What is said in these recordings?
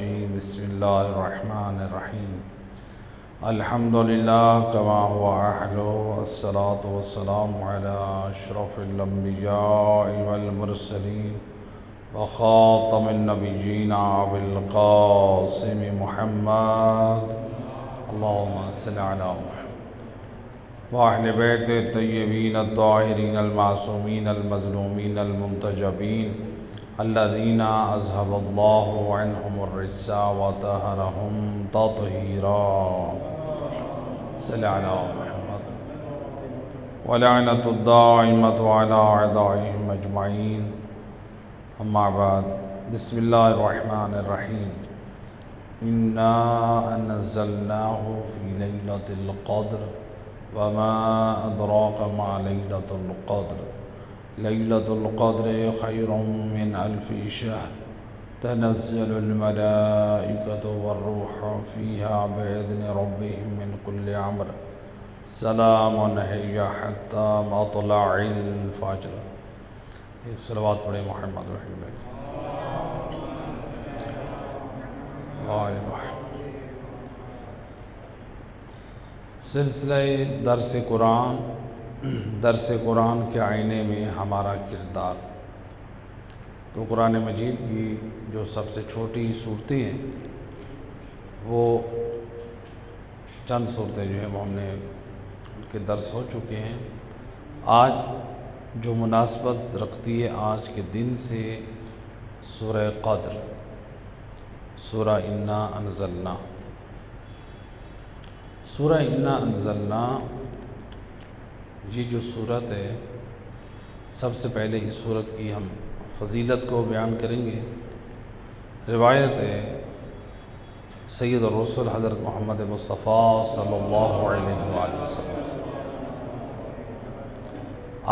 الرجیم بسم اللہ الرحمن الرحیم الحمدللہ کما هو اہلہ الصلاة والسلام علی اشرف الانبیاء والمرسلین وخاتم النبیین ابی القاسم محمد اللہم صل علی محمد وأہل بیت الطیبین الطاہرین المعصومین المظلومین المنتجبین الذین اذهب اللہ عنہم الرجس وطہرہم تطہیرا صلی علی محمد ولعنۃ الدائمۃ علی اعدائہم اجمعین اما بعد بسم اللہ الرحمن الرحیم انا انزلناہ فی لیلۃ القدر وما ادراک ما لیلۃ القدر لیلۃ القدر خیر من الف شہر تنزل الملائکۃ والروح فیہا بإذن ربہم من کل امر سلام ہی حتی مطلع الفجر۔ ایک صلوات پڑھے محمد وآل محمد۔ سلسلہ درس قرآن کے آئینے میں ہمارا کردار۔ تو قرآن مجید کی جو سب سے چھوٹی صورتیں ہیں وہ چند صورتیں جو ہیں وہ ہم نے ان کے درس ہو چکے ہیں۔ آج جو مناسبت رکھتی ہے آج کے دن سے سورہ قدر، سورہ انا انزلنا۔ سورہ انا انزلنا یہ جو صورت ہے، سب سے پہلے اس صورت کی ہم فضیلت کو بیان کریں گے۔ روایت ہے سید الرسل حضرت محمد مصطفیٰ صلی اللہ علیہ وآلہ وسلم سے،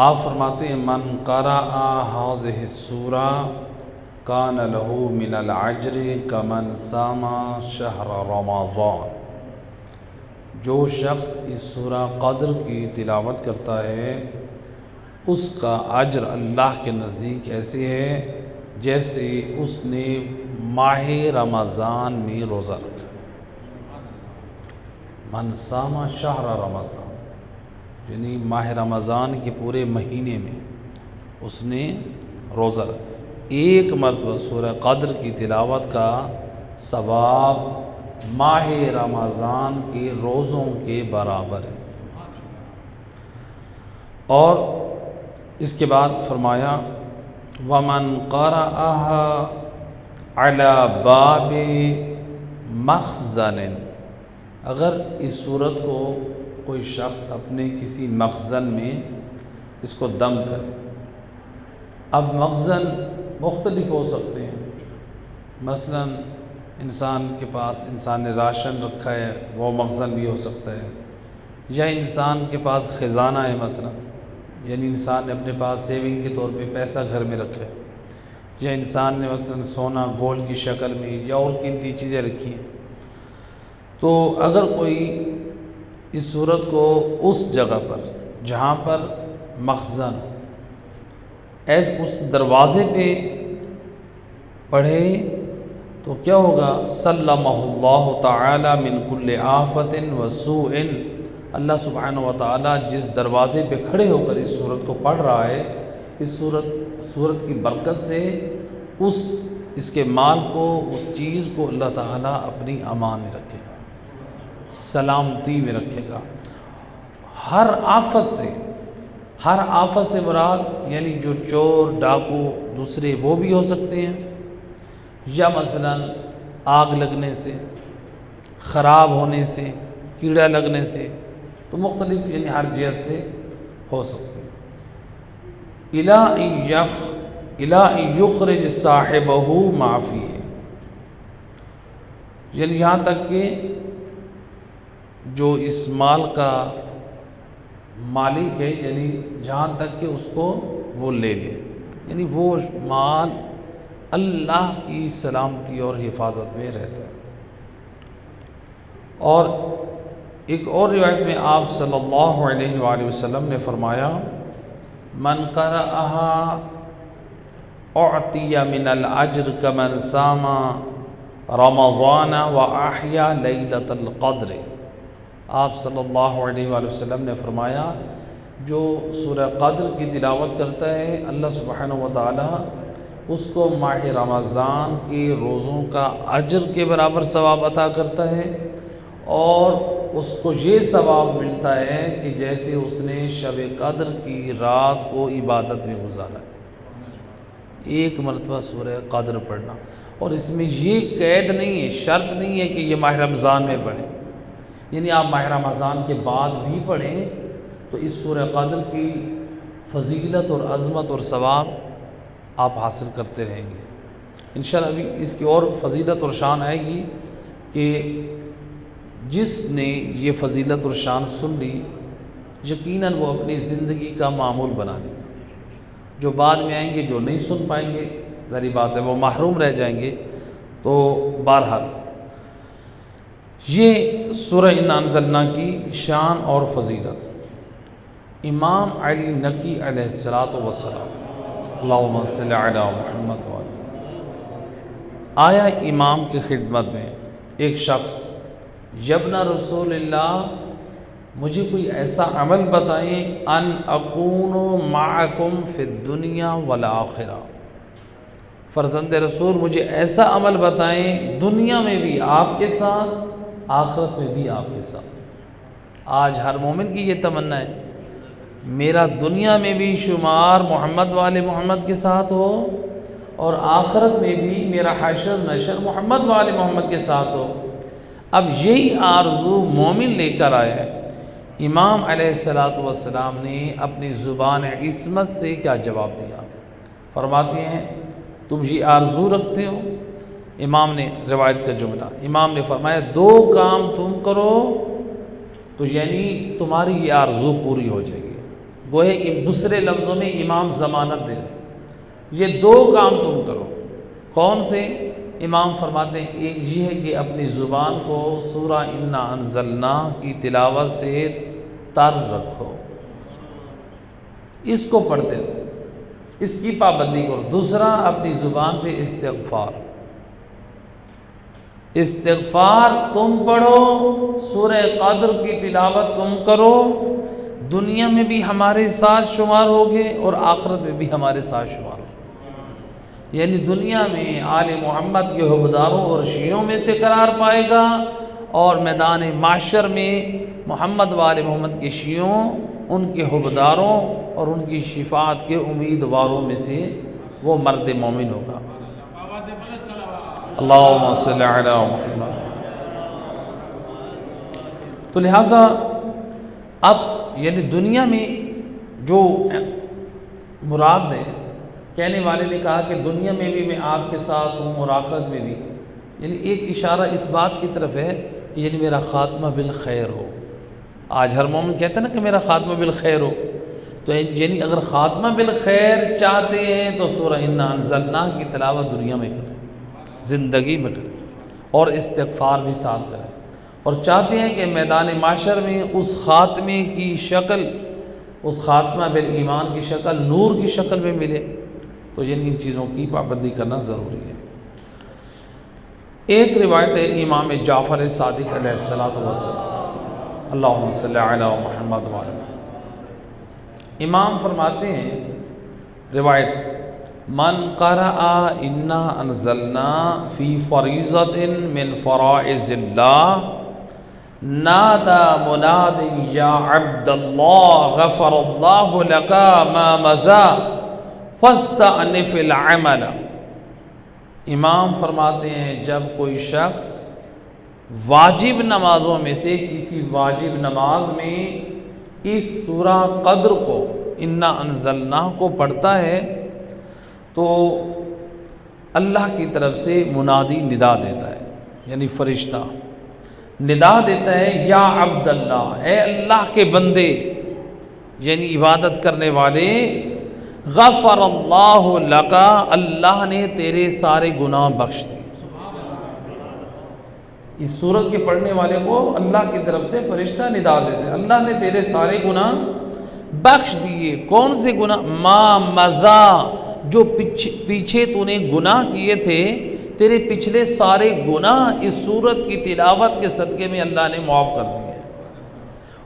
آپ فرماتے ہیں من قرأ هذه السورہ کان لہ من العجر کمن صام شہر رمضان۔ جو شخص اس سورہ قدر کی تلاوت کرتا ہے اس کا اجر اللہ کے نزدیک ایسے ہے جیسے اس نے ماہ رمضان میں روزہ رکھا۔ من صام شہر رمضان یعنی ماہ رمضان کے پورے مہینے میں اس نے روزہ رکھا۔ ایک مرتبہ سورہ قدر کی تلاوت کا ثواب ماہ رمضان کے روزوں کے برابر ہے۔ اور اس کے بعد فرمایا وَمَنْ قَرَأَهَا عَلَى بَابِ مَخْزَنٍ، اگر اس صورت کو کوئی شخص اپنے کسی مخزن میں اس کو دم کرے۔ اب مخزن مختلف ہو سکتے ہیں، مثلا انسان کے پاس انسان نے راشن رکھا ہے وہ مخزن بھی ہو سکتا ہے، یا انسان کے پاس خزانہ ہے مثلا، یعنی انسان نے اپنے پاس سیونگ کے طور پہ پیسہ گھر میں رکھا ہے، یا انسان نے مثلا سونا گولڈ کی شکل میں یا اور قیمتی چیزیں رکھی ہیں۔ تو اگر کوئی اس صورت کو اس جگہ پر جہاں پر مخزن اس دروازے پہ پڑھے تو کیا ہوگا؟ سلمہ اللہ تعالی من کل آفت وسوء، اللہ سبحانہ و تعالی جس دروازے پہ کھڑے ہو کر اس صورت کو پڑھ رہا ہے، اس صورت کی برکت سے اس کے مال کو، اس چیز کو اللہ تعالی اپنی امان میں رکھے گا، سلامتی میں رکھے گا۔ ہر آفت سے مراد یعنی جو چور ڈاکو دوسرے وہ بھی ہو سکتے ہیں، یا مثلا آگ لگنے سے، خراب ہونے سے، کیڑا لگنے سے، تو مختلف یعنی ہر جہت سے ہو سکتے ہیں۔ اِلَىٰ أَن يُخْرِجَ صَاحِبَهُ مَا فِيهِ، یعنی یہاں تک کہ جو اس مال کا مالک ہے، یعنی جہاں تک کہ اس کو وہ لے لے، یعنی وہ مال اللہ کی سلامتی اور حفاظت میں رہتا ہے۔ اور ایک اور روایت میں آپ صلی اللہ علیہ وآلہ وسلم نے فرمایا من قرأها اعطی من الاجر کمن صام رمضان وأحیا لیلۃ القدر۔ آپ صلی اللہ علیہ وآلہ وسلم نے فرمایا جو سورہ قدر کی تلاوت کرتا ہے اللہ سبحانہ و تعالی اس کو ماہ رمضان کے روزوں کا اجر کے برابر ثواب عطا کرتا ہے، اور اس کو یہ ثواب ملتا ہے کہ جیسے اس نے شب قدر کی رات کو عبادت میں گزارا ہے۔ ایک مرتبہ سورہ قدر پڑھنا، اور اس میں یہ قید نہیں ہے، شرط نہیں ہے کہ یہ ماہ رمضان میں پڑھیں، یعنی آپ ماہ رمضان کے بعد بھی پڑھیں تو اس سورہ قدر کی فضیلت اور عظمت اور ثواب آپ حاصل کرتے رہیں گے انشاءاللہ۔ ابھی اس کی اور فضیلت اور شان آئے گی کہ جس نے یہ فضیلت اور شان سن لی یقیناً وہ اپنی زندگی کا معمول بنا لے گا۔ جو بعد میں آئیں گے جو نہیں سن پائیں گے ظاہری بات ہے وہ محروم رہ جائیں گے۔ تو بہرحال یہ سورہ انا انزلنا کی شان اور فضیلت، امام علی نقی علیہ السلام اللہم صلی علی محمد آیا امام کی خدمت میں ایک شخص، یبن رسول اللہ مجھے کوئی ایسا عمل بتائیں ان اکون معکم فی الدنیا والآخرہ، فرزند رسول مجھے ایسا عمل بتائیں دنیا میں بھی آپ کے ساتھ آخرت میں بھی آپ کے ساتھ۔ آج ہر مومن کی یہ تمنا ہے میرا دنیا میں بھی شمار محمد والے محمد کے ساتھ ہو، اور آخرت میں بھی میرا حشر نشر محمد والے محمد کے ساتھ ہو۔ اب یہی آرزو مومن لے کر آیا ہے۔ امام علیہ السلام نے اپنی زبان عصمت سے کیا جواب دیا؟ فرماتے ہیں تم یہ آرزو رکھتے ہو؟ امام نے روایت کا جملہ، امام نے فرمایا دو کام تم کرو تو یعنی تمہاری یہ آرزو پوری ہو جائے گی۔ گوہے دوسرے لفظوں میں امام ضمانت دے رہے یہ دو کام تم کرو۔ کون سے؟ امام فرماتے ہیں ایک یہ ہے کہ اپنی زبان کو سورہ انا انزلنا کی تلاوت سے تر رکھو، اس کو پڑھتے رہو، اس کی پابندی کرو۔ دوسرا اپنی زبان پہ استغفار تم پڑھو، سورہ قدر کی تلاوت تم کرو، دنیا میں بھی ہمارے ساتھ شمار ہوگے اور آخرت میں بھی ہمارے ساتھ شمار ہوگے۔ یعنی دنیا میں آل محمد کے حبداروں اور شیعوں میں سے قرار پائے گا، اور میدان معاشر میں محمد والے محمد کے شیعوں، ان کے حبداروں اور ان کی شفاعت کے امیدواروں میں سے وہ مرد مومن ہوگا۔ اللہم صلی علی محمد۔ تو لہٰذا اب یعنی دنیا میں جو مراد ہے، کہنے والے نے کہا کہ دنیا میں بھی میں آپ کے ساتھ ہوں اور آخرت میں بھی، یعنی ایک اشارہ اس بات کی طرف ہے کہ یعنی میرا خاتمہ بالخیر ہو۔ آج ہر مومن کہتا ہے نا کہ میرا خاتمہ بالخیر ہو، تو یعنی اگر خاتمہ بالخیر چاہتے ہیں تو سورہ انا انزلنا کی تلاوت دنیا میں کریں، زندگی میں کریں، اور استغفار بھی ساتھ کریں، اور چاہتے ہیں کہ میدان معاشر میں اس خاتمے کی شکل، اس خاتمہ بالایمان کی شکل نور کی شکل میں ملے، تو یعنی ان چیزوں کی پابندی کرنا ضروری ہے۔ ایک روایت ہے امام جعفر صادق علیہ السلام، اللہم صلی علی محمد وعلی محمد، امام فرماتے ہیں روایت من قرأ انا انزلنا فی فریضۃ من فرائض اللہ نادى مناد یا عبد اللہ غفر اللہ لک ما مضى فاستأنف العمل۔ امام فرماتے ہیں جب کوئی شخص واجب نمازوں میں سے کسی واجب نماز میں اس سورہ قدر کو انا انزلنا کو پڑھتا ہے تو اللہ کی طرف سے منادی ندا دیتا ہے، یعنی فرشتہ ندا دیتا ہے یا عبد اللہ، اے اللہ کے بندے، یعنی عبادت کرنے والے، غفر اللہ لک، اللہ نے تیرے سارے گناہ بخش دیے۔ اس سورت کے پڑھنے والے کو اللہ کی طرف سے فرشتہ ندا دیتے ہیں اللہ نے تیرے سارے گناہ بخش دیے۔ کون سے گناہ؟ ما مضی، جو پیچھے تو نے گناہ کیے تھے، تیرے پچھلے سارے گناہ اس سورت کی تلاوت کے صدقے میں اللہ نے معاف کر دیے۔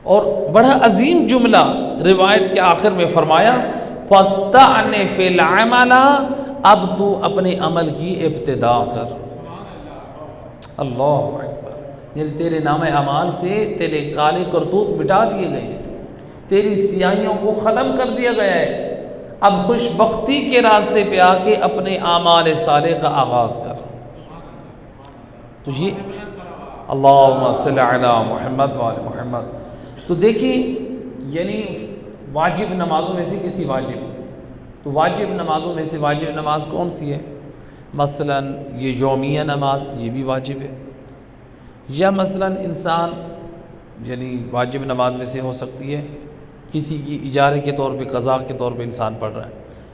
اور بڑا عظیم جملہ روایت کے آخر میں فرمایا فَاسْتَعْنِ فِي الْعَمَلَ، اب تو اپنے عمل کی ابتدا کر۔ اللہ اکبر، یعنی تیرے نام اعمال سے تیرے کالے کرتوت مٹا دیے گئے ہیں، تیری سیاہیوں کو ختم کر دیا گیا ہے، اب خوش بختی کے راستے پہ آ کے اپنے اعمال صالح کا آغاز کر۔ تو یہ اللہم صلی علی محمد وآل محمد۔ تو دیکھیں یعنی واجب نمازوں میں سے کسی واجب، تو واجب نمازوں میں سے واجب نماز کون سی ہے؟ مثلا یہ یومیہ نماز، یہ بھی واجب ہے، یا مثلا انسان یعنی واجب نماز میں سے ہو سکتی ہے کسی کی اجارے کے طور پہ قضا کے طور پہ انسان پڑھ رہا ہے،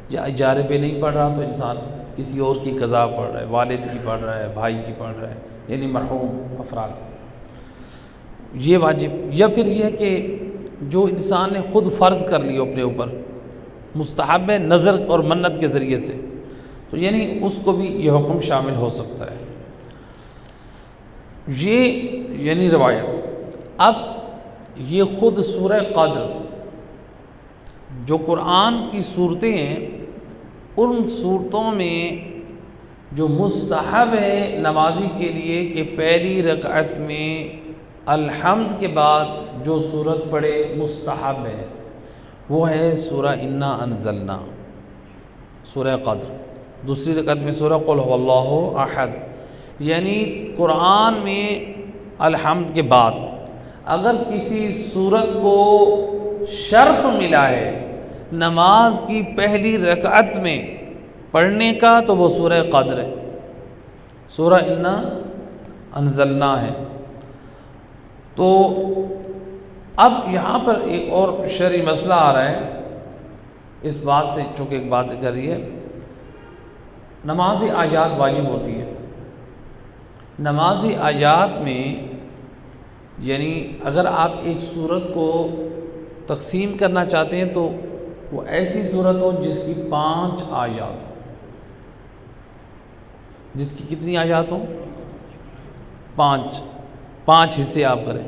یا اجارے پہ نہیں پڑھ رہا تو انسان کسی اور کی قضا پڑھ رہا ہے، والد کی پڑھ رہا ہے، بھائی کی پڑھ رہا ہے، یعنی مرحوم افراد کی، یہ واجب۔ یا پھر یہ ہے کہ جو انسان نے خود فرض کر لی اپنے اوپر، مستحب ہے نظر اور منت کے ذریعے سے، تو یعنی اس کو بھی یہ حکم شامل ہو سکتا ہے۔ یہ یعنی روایت۔ اب یہ خود سورہ قدر جو قرآن کی صورتیں ہیں، ان صورتوں میں جو مستحب ہے نمازی کے لیے کہ پہلی رکعت میں الحمد کے بعد جو سورت پڑھے مستحب ہے، وہ ہے سورہ انا انزلنا، سورہ قدر۔ دوسری رکعت میں سورہ قل هو اللہ احد، یعنی قرآن میں الحمد کے بعد اگر کسی سورت کو شرف ملا ہے نماز کی پہلی رکعت میں پڑھنے کا تو وہ سورہ قدر ہے، سورہ انا انزلنا ہے۔ تو اب یہاں پر ایک اور شرعی مسئلہ آ رہا ہے اس بات سے، چونکہ ایک بات کر رہی ہے، نماز آیات واجب ہوتی ہے، نماز آیات میں یعنی اگر آپ ایک صورت کو تقسیم کرنا چاہتے ہیں تو وہ ایسی صورت ہو جس کی 5 آیات ہوں، جس کی کتنی آیات ہوں؟ 5 حصے آپ کریں۔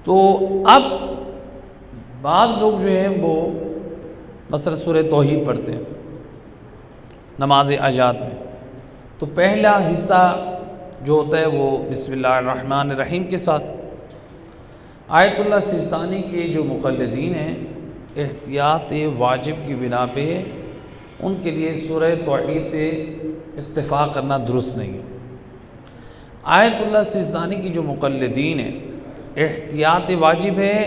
تو اب بعض لوگ جو ہیں وہ مثلا سورہ توحید پڑھتے ہیں نماز آیات میں، تو پہلا حصہ جو ہوتا ہے وہ بسم اللہ الرحمن الرحیم کے ساتھ۔ آیت اللہ سیستانی کے جو مقلدین ہیں احتیاط واجب کی بنا پہ ان کے لیے سورہ توحید پہ اکتفا کرنا درست نہیں ہے۔ آیت اللہ سیستانی کی جو مقلدین ہیں احتیاط واجب ہے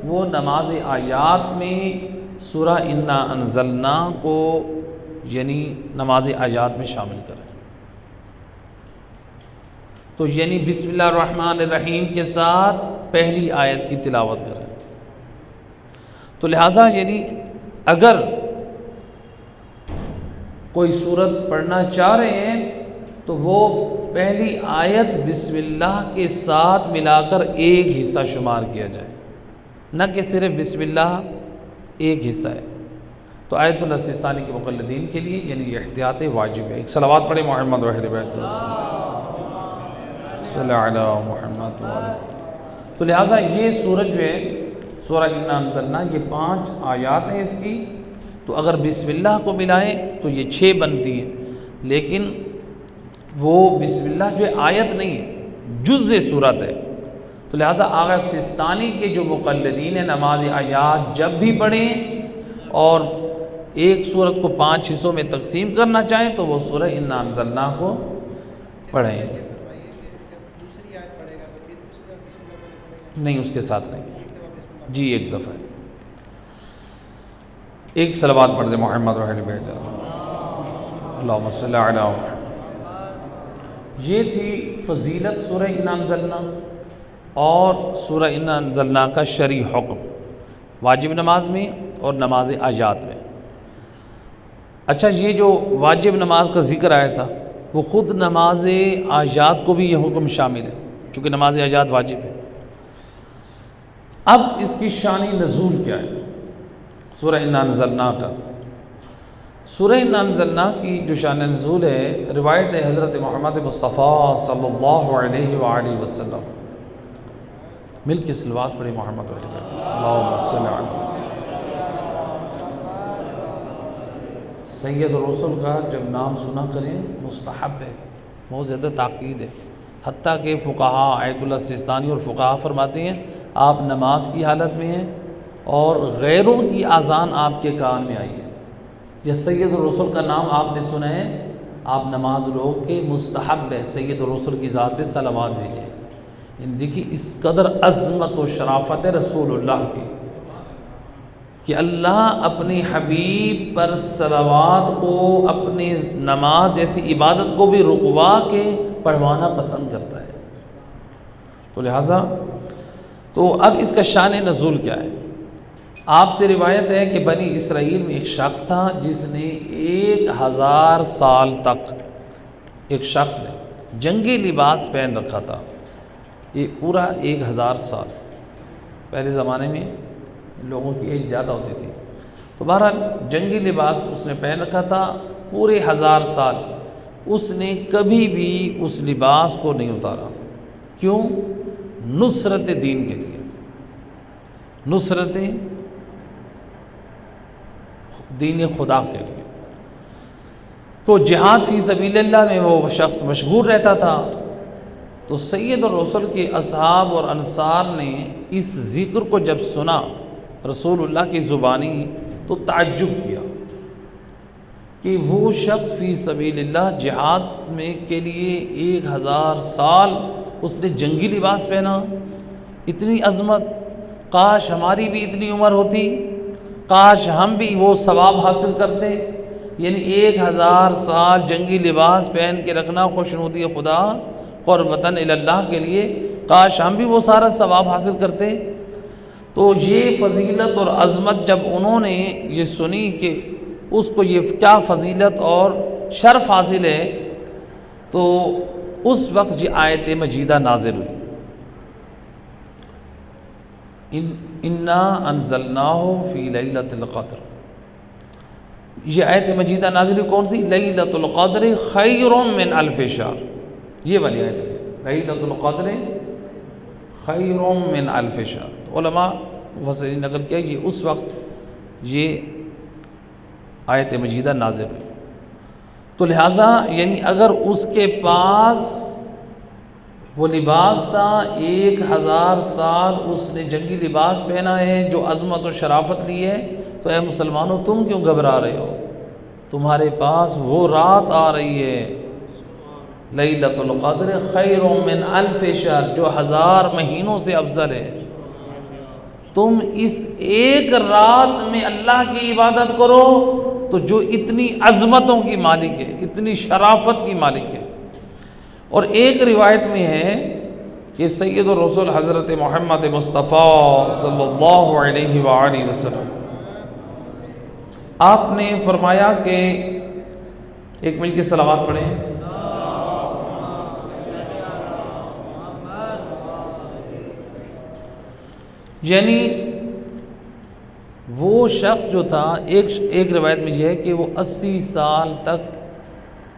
وہ نماز آیات میں سورہ انا انزلنا کو یعنی نماز آیات میں شامل کریں، تو یعنی بسم اللہ الرحمن الرحیم کے ساتھ پہلی آیت کی تلاوت کریں۔ تو لہٰذا یعنی اگر کوئی صورت پڑھنا چاہ رہے ہیں تو وہ پہلی آیت بسم اللہ کے ساتھ ملا کر ایک حصہ شمار کیا جائے، نہ کہ صرف بسم اللہ ایک حصہ ہے۔ تو آیت اللہ سیستانی کے مقلدین کے لیے یعنی یہ احتیاط واجب ہے۔ ایک صلوات پڑھیں محمد و اہل بیت صلی علی محمد وآلہ۔ تو لہٰذا یہ سورت جو ہے سورہ انا انزلنا یہ 5 آیات ہیں اس کی، تو اگر بسم اللہ کو ملائیں تو یہ 6 بنتی ہے، لیکن وہ بسم اللہ جو ہے آیت نہیں ہے، جزء صورت ہے۔ تو لہٰذا آغا سیستانی کے جو مقلدین ہیں نماز آیات جب بھی پڑھیں اور ایک صورت کو 5 حصوں میں تقسیم کرنا چاہیں تو وہ سورہ انا انزلنا کو پڑھیں، نہیں اس کے ساتھ نہیں، جی ایک دفعہ ایک صلوات پڑھ دیں محمد و اہل بیت اللہم صلی علی محمد۔ یہ تھی فضیلت سورہ انا انزلنا اور سورہ انا انزلنا کا شرعی حکم واجب نماز میں اور نماز آیات میں۔ اچھا، یہ جو واجب نماز کا ذکر آیا تھا وہ خود نماز آیات کو بھی یہ حکم شامل ہے، چونکہ نماز آیات واجب ہے۔ اب اس کی شان نزول کیا ہے سورہ انا انزلنا کا؟ سورہ انزلنا کی جو شان نزول ہے، روایت ہے حضرت محمد مصطفیٰ صلی اللہ علیہ وآلہ وسلم۔ مل کے صلوات پڑھی محمد علیہ وسلم، اللہم صل علیہ۔ سید الرسل کا جب نام سنا کریں مستحب ہے، بہت زیادہ تاکید ہے، حتیٰ کہ فقہا آیت اللہ سیستانی اور فقہا فرماتے ہیں آپ نماز کی حالت میں ہیں اور غیروں کی اذان آپ کے کان میں آئی ہے، یا سید الرسل کا نام آپ نے سنا ہے، آپ نماز روک کے مستحب ہے سید الرسل کی ذات پہ صلوات بھیجیں۔ یعنی دیکھیے اس قدر عظمت و شرافت ہے رسول اللہ کی کہ اللہ اپنے حبیب پر صلوات کو اپنی نماز جیسی عبادت کو بھی رکوا کے پڑھوانا پسند کرتا ہے۔ تو لہٰذا تو اب اس کا شان نزول کیا ہے؟ آپ سے روایت ہے کہ بنی اسرائیل میں ایک شخص تھا جس نے 1000 سال تک، ایک شخص نے جنگی لباس پہن رکھا تھا، یہ پورا 1000 سال۔ پہلے زمانے میں لوگوں کی ایج زیادہ ہوتی تھی، تو بہرحال جنگی لباس اس نے پہن رکھا تھا پورے 1000 سال، اس نے کبھی بھی اس لباس کو نہیں اتارا۔ کیوں؟ نصرت دین کے لیے، نصرت دین خدا کے لیے۔ تو جہاد فی سبیل اللہ میں وہ شخص مشغول رہتا تھا۔ تو سید الرسل کے اصحاب اور انصار نے اس ذکر کو جب سنا رسول اللہ کی زبانی تو تعجب کیا کہ وہ شخص فی سبیل اللہ جہاد میں کے لیے 1000 سال اس نے جنگی لباس پہنا، اتنی عظمت، کاش ہماری بھی اتنی عمر ہوتی، کاش ہم بھی وہ ثواب حاصل کرتے۔ یعنی 1000 سال جنگی لباس پہن کے رکھنا خوشنودی خدا قربتاً اللہ کے لیے، کاش ہم بھی وہ سارا ثواب حاصل کرتے۔ تو یہ فضیلت اور عظمت جب انہوں نے یہ سنی کہ اس کو یہ کیا فضیلت اور شرف حاصل ہے، تو اس وقت یہ آیت مجیدہ نازل ہوئی، انا انزلناہ فی لیلۃ القدر۔ یہ آیت مجیدہ نازل ہوئی کون سی؟ لیلۃ القدر خیر من الف شہر، یہ والی آیت ہے، لیلۃ القدر خیر من الف شہر۔ علماء مفسرین نقل کیا یہ اس وقت یہ آیت مجیدہ نازل ہوئی۔ تو لہٰذا یعنی اگر اس کے پاس وہ لباس تھا، 1000 سال اس نے جنگی لباس پہنا ہے جو عظمت و شرافت لی ہے، تو اے مسلمانوں تم کیوں گھبرا رہے ہو؟ تمہارے پاس وہ رات آ رہی ہے لیلۃ القدر خیر من الف شہر، جو 1000 مہینوں سے افضل ہے۔ تم اس ایک رات میں اللہ کی عبادت کرو تو جو اتنی عظمتوں کی مالک ہے، اتنی شرافت کی مالک ہے۔ اور ایک روایت میں ہے کہ سید الرسول حضرت محمد مصطفیٰ صلی اللہ علیہ وآلہ وسلم آپ نے فرمایا کہ ایک مل کے صلوات پڑھیں، یعنی وہ شخص جو تھا، ایک روایت میں یہ ہے کہ وہ 80 سال تک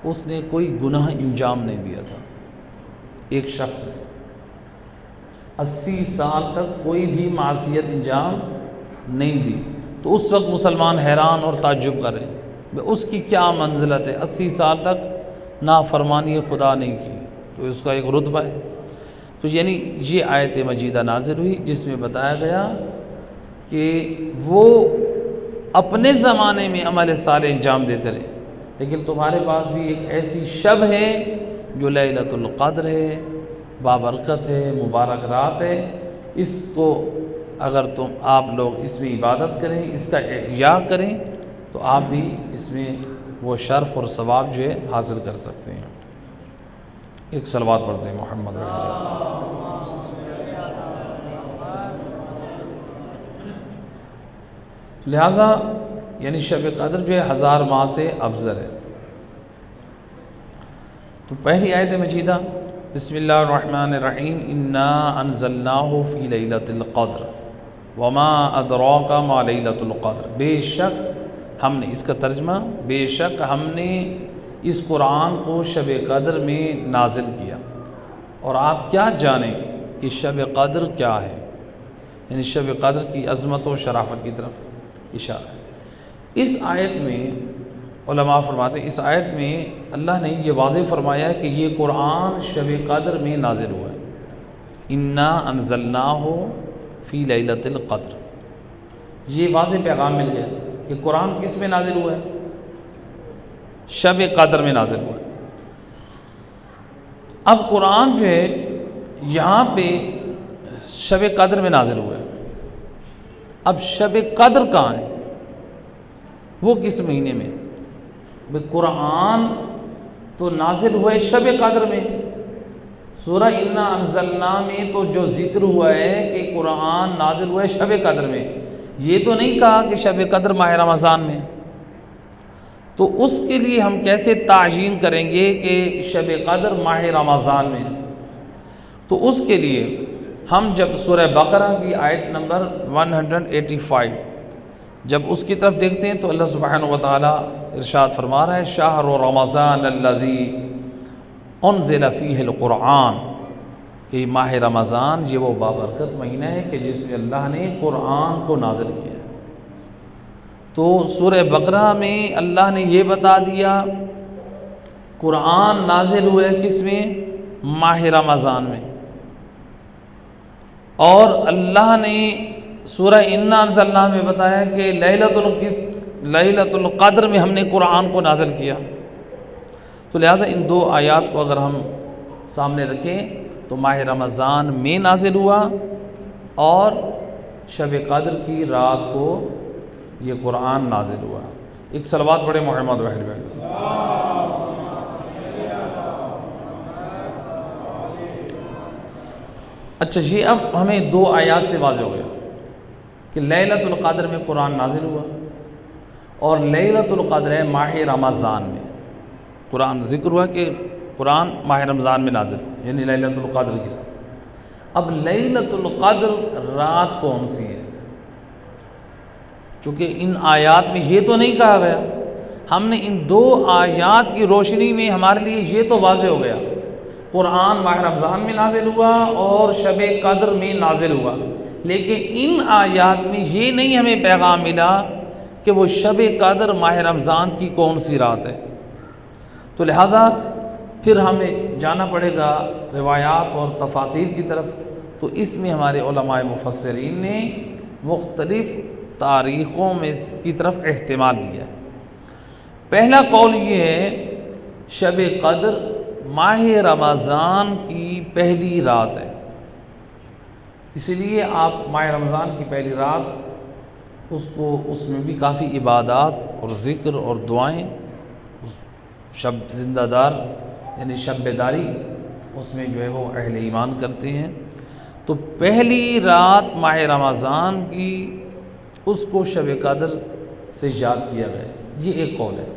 اس نے کوئی گناہ انجام نہیں دیا تھا۔ ایک شخص 80 سال تک کوئی بھی معصیت انجام نہیں دی، تو اس وقت مسلمان حیران اور تعجب کر رہے ہیں اس کی کیا منزلت ہے، 80 سال تک نافرمانی خدا نہیں کی، تو اس کا ایک رتبہ ہے۔ تو یعنی یہ آیت مجیدہ نازل ہوئی جس میں بتایا گیا کہ وہ اپنے زمانے میں عمل صالح انجام دیتے رہے، لیکن تمہارے پاس بھی ایک ایسی شب ہے جو لیلۃ القدر ہے، بابرکت ہے، مبارک رات ہے، اس کو اگر آپ لوگ اس میں عبادت کریں، اس کا احیاء کریں، تو آپ بھی اس میں وہ شرف اور ثواب جو ہے حاصل کر سکتے ہیں۔ ایک صلوات پڑھتے ہیں محمد رسول اللہ۔ لہٰذا یعنی شب قدر جو ہے 1000 ماہ سے افضل ہے۔ تو پہلی آیت مجیدہ بسم اللہ الرحمن الرحیم، انا انزلناہ فی لیلۃ القدر وما ادراک ما لیلۃ القدر، بے شک ہم نے، اس کا ترجمہ بے شک ہم نے اس قرآن کو شب قدر میں نازل کیا، اور آپ کیا جانیں کہ شب قدر کیا ہے، یعنی شب قدر کی عظمت و شرافت کی طرف اشارہ ہے۔ اس آیت میں علماء فرماتے ہیں، اس آیت میں اللہ نے یہ واضح فرمایا ہے کہ یہ قرآن شب قدر میں نازل ہوا ہے۔ انا انزلناہ فی لیلۃ القدر، یہ واضح پیغام مل گیا کہ قرآن کس میں نازل ہوا ہے؟ شب قدر میں نازل ہوا ہے۔ اب قرآن جو ہے یہاں پہ شب قدر میں نازل ہوا ہے، اب شب قدر کہاں ہے؟ وہ کس مہینے میں؟ بھئی قرآن تو نازل ہوا ہے شب قدر میں، سورہ انا انزلنا میں تو جو ذکر ہوا ہے کہ قرآن نازل ہوا ہے شب قدر میں، یہ تو نہیں کہا کہ شب قدر ماہ رمضان میں۔ تو اس کے لیے ہم کیسے تعیین کریں گے کہ شب قدر ماہ رمضان میں؟ تو اس کے لیے ہم جب سورہ بقرہ کی آیت نمبر 185 جب اس کی طرف دیکھتے ہیں تو اللہ سبحانہ و تعالیٰ ارشاد فرما رہا ہے شہر رمضان الذی انزل فیہ القرآن، کہ ماہ رمضان یہ وہ بابرکت مہینہ ہے کہ جس میں اللہ نے قرآن کو نازل کیا ہے۔ تو سورہ بقرہ میں اللہ نے یہ بتا دیا قرآن نازل ہوئے کس میں؟ ماہ رمضان میں، اور اللہ نے سورہ انا انزلنا میں بتایا کہ لیلۃ القدر میں ہم نے قرآن کو نازل کیا۔ تو لہٰذا ان دو آیات کو اگر ہم سامنے رکھیں تو ماہ رمضان میں نازل ہوا اور شب قدر کی رات کو یہ قرآن نازل ہوا۔ ایک صلوات پڑھے محمد و اہل بیت۔ اچھا، یہ اب ہمیں دو آیات سے واضح ہو گیا کہ لیلۃ القدر میں قرآن نازل ہوا اور لیلۃ القدر ہے ماہ رمضان میں قرآن ذکر ہوا کہ قرآن ماہ رمضان میں نازل، یعنی لیلۃ القدر کی رات۔ اب لیلۃ القدر رات کون سی ہے؟ چونکہ ان آیات میں یہ تو نہیں کہا گیا، ہم نے ان دو آیات کی روشنی میں ہمارے لیے یہ تو واضح ہو گیا قرآن ماہ رمضان میں نازل ہوا اور شب قدر میں نازل ہوا، لیکن ان آیات میں یہ نہیں ہمیں پیغام ملا کہ وہ شب قدر ماہ رمضان کی کون سی رات ہے۔ تو لہٰذا پھر ہمیں جانا پڑے گا روایات اور تفاسیر کی طرف، تو اس میں ہمارے علماء مفسرین نے مختلف تاریخوں میں اس کی طرف احتمال دیا ہے۔ پہلا قول یہ ہے شب قدر ماہ رمضان کی پہلی رات ہے، اس لیے آپ ماہ رمضان کی پہلی رات اس میں بھی کافی عبادات اور ذکر اور دعائیں، شب زندہ دار یعنی شب بیداری اس میں جو ہے وہ اہل ایمان کرتے ہیں۔ تو پہلی رات ماہ رمضان کی اس کو شب قدر سے یاد کیا گیا ہے، یہ ایک قول ہے۔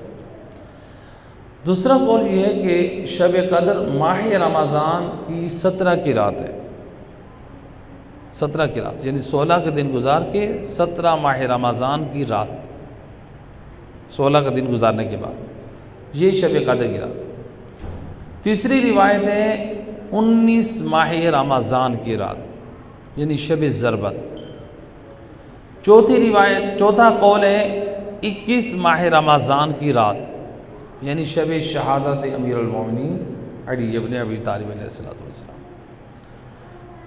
دوسرا قول یہ ہے کہ شب قدر ماہ رمضان کی 17 کی رات ہے، 17 کی رات یعنی 16 کے دن گزار کے 17 ماہ رمضان کی رات، 16 کا دن گزارنے کے بعد یہ شب قدر کی رات ہے۔ تیسری روایت ہے 19 ماہ رمضان کی رات یعنی شب ضربت۔ چوتھا قول ہے 21 ماہ رمضان کی رات یعنی شب شہادت امیر المومنین علی ابن ابی طالب علیہ السلام۔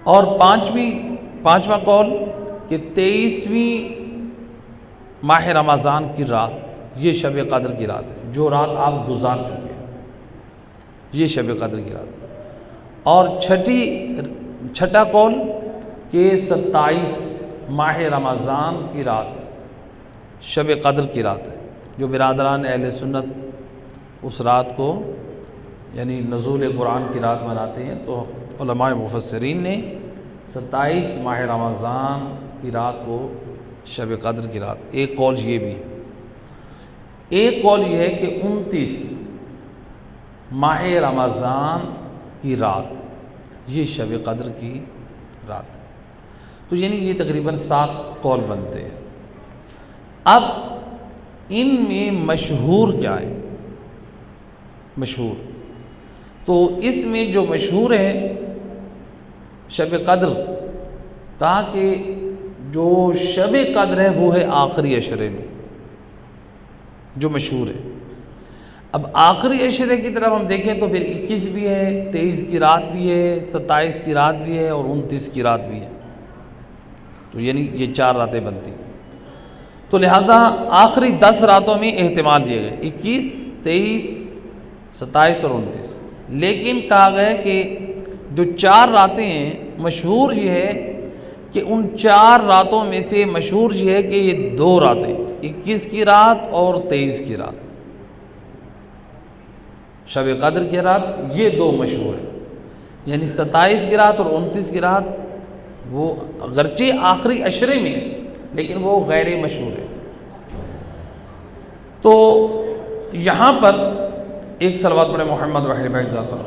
اور پانچواں قول کہ 23ویں ماہ رمضان کی رات یہ شب قدر کی رات ہے، جو رات آپ گزار چکے ہیں یہ شب قدر کی رات ہے۔ اور چھٹا قول کہ 27 ماہ رمضان کی رات شب قدر کی رات ہے، جو برادران اہل سنت اس رات کو یعنی نزول قرآن کی رات مناتے ہیں، تو علماء مفسرین نے 27 ماہ رمضان کی رات کو شب قدر کی رات، ایک قول یہ بھی ہے۔ ایک قول یہ ہے کہ 29 ماہ رمضان کی رات یہ شب قدر کی رات ہے۔ تو یعنی یہ تقریباً 7 قول بنتے ہیں۔ اب ان میں مشہور کیا ہے؟ مشہور تو اس میں جو مشہور ہے شب قدر، کہا کہ جو شب قدر ہے وہ ہے آخری عشرے میں جو مشہور ہے۔ اب آخری عشرے کی طرف ہم دیکھیں تو پھر 21 بھی ہے، 23 کی رات بھی ہے، 27 کی رات بھی ہے اور 29 کی رات بھی ہے، تو یعنی یہ 4 راتیں بنتی ہیں۔ تو لہٰذا آخری 10 راتوں میں احتمال دیے گئے 21، 23، 27 اور 29، لیکن کہا گیا کہ جو 4 راتیں ہیں مشہور یہ ہے کہ ان 4 راتوں میں سے مشہور یہ ہے کہ یہ 2 راتیں 21 کی رات اور 23 کی رات، شب قدر کی رات، یہ 2 مشہور ہیں، یعنی 27 کی رات اور 29 کی رات وہ اگرچہ آخری عشرے میں لیکن وہ غیر مشہور ہے۔ تو یہاں پر ایک صلوات پڑھے محمد وحید بھائی ذات پر۔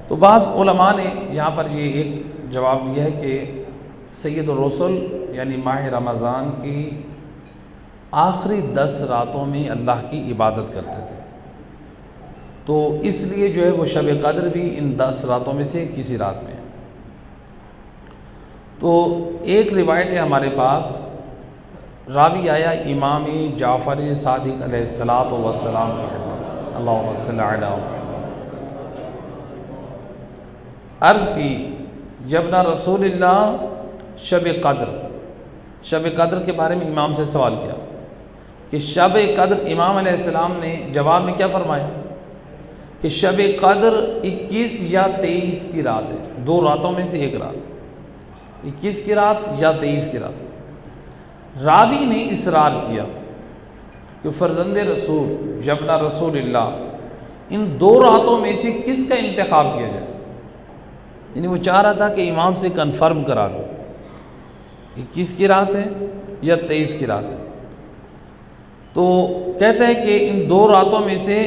تو بعض علماء نے یہاں پر یہ ایک جواب دیا ہے کہ سید الرسل یعنی ماہ رمضان کی آخری 10 راتوں میں اللہ کی عبادت کرتے تھے، تو اس لیے جو ہے وہ شب قدر بھی ان 10 راتوں میں سے کسی رات میں ہے۔ تو ایک روایت ہے ہمارے پاس، راوی آیا امام جعفر صادق علیہ الصلاۃ والسلام، اللہم صلی علی محمد، عرض کی یبنا رسول اللہ شب قدر کے بارے میں امام سے سوال کیا کہ شب قدر، امام علیہ السلام نے جواب میں کیا فرمایا کہ شب قدر 21 یا 23 کی رات ہے، 2 راتوں میں سے ایک رات، 21 کی رات یا 23 کی رات۔ راوی نے اصرار کیا کہ فرزند رسول یبنا رسول اللہ ان 2 راتوں میں سے کس کا انتخاب کیا جائے، یعنی وہ چاہ رہا تھا کہ امام سے کنفرم کرا لو 21 کی رات ہے یا 23 کی رات ہے۔ تو کہتے ہیں کہ ان 2 راتوں میں سے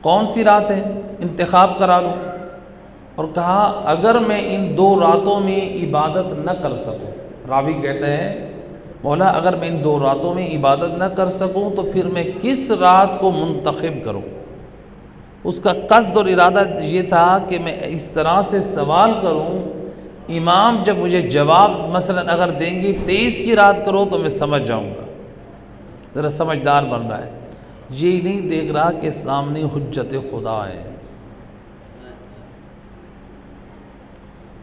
کون سی رات ہے انتخاب کرا لو، اور کہا اگر میں ان 2 راتوں میں عبادت نہ کر سکوں، راوی کہتے ہیں مولا اگر میں ان 2 راتوں میں عبادت نہ کر سکوں تو پھر میں کس رات کو منتخب کروں۔ اس کا قصد اور ارادہ یہ تھا کہ میں اس طرح سے سوال کروں، امام جب مجھے جواب مثلا اگر دیں گے 23 کی رات کرو تو میں سمجھ جاؤں گا، ذرا سمجھدار بن رہا ہے، یہ نہیں دیکھ رہا کہ سامنے حجت خدا ہے۔